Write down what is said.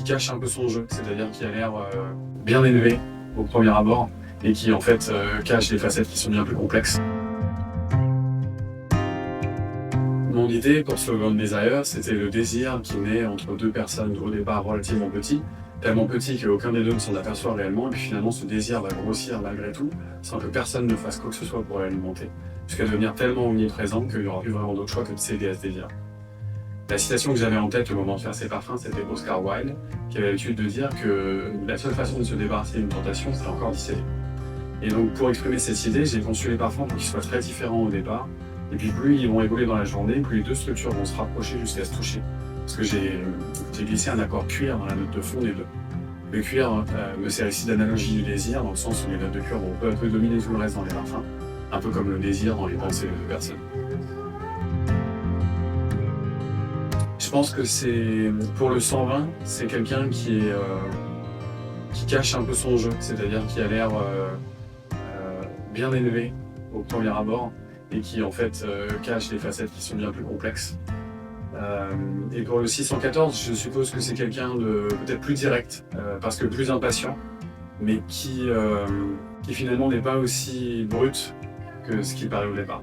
cache un peu son jeu, c'est-à-dire qui a l'air bien élevé au premier abord et qui en fait cache des facettes qui sont bien plus complexes. Mon idée pour Slogan Desire, c'était le désir qui naît entre deux personnes au départ relativement petits, tellement petits qu'aucun des deux ne s'en aperçoit réellement, et puis finalement ce désir va grossir malgré tout, sans que personne ne fasse quoi que ce soit pour l'alimenter, jusqu'à devenir tellement omniprésent qu'il n'y aura plus vraiment d'autre choix que de céder à ce désir. La citation que j'avais en tête au moment de faire ces parfums, c'était Oscar Wilde, qui avait l'habitude de dire que la seule façon de se débarrasser d'une tentation, c'est encore d'y céder. Et donc pour exprimer cette idée, j'ai conçu les parfums pour qu'ils soient très différents au départ, et puis plus ils vont évoluer dans la journée, plus les deux structures vont se rapprocher jusqu'à se toucher. Parce que j'ai glissé un accord cuir dans la note de fond des deux. Le cuir me sert ici d'analogie du désir, dans le sens où les notes de cuir vont peu à peu dominer tout le reste dans les parfums, un peu comme le désir dans les pensées des deux personnes. Je pense que pour le 120, c'est quelqu'un qui cache un peu son jeu, c'est-à-dire qui a l'air bien élevé au premier abord et qui en fait cache des facettes qui sont bien plus complexes. Et pour le 614, je suppose que c'est quelqu'un de peut-être plus direct, parce que plus impatient, mais qui finalement n'est pas aussi brut que ce qui paraît au départ.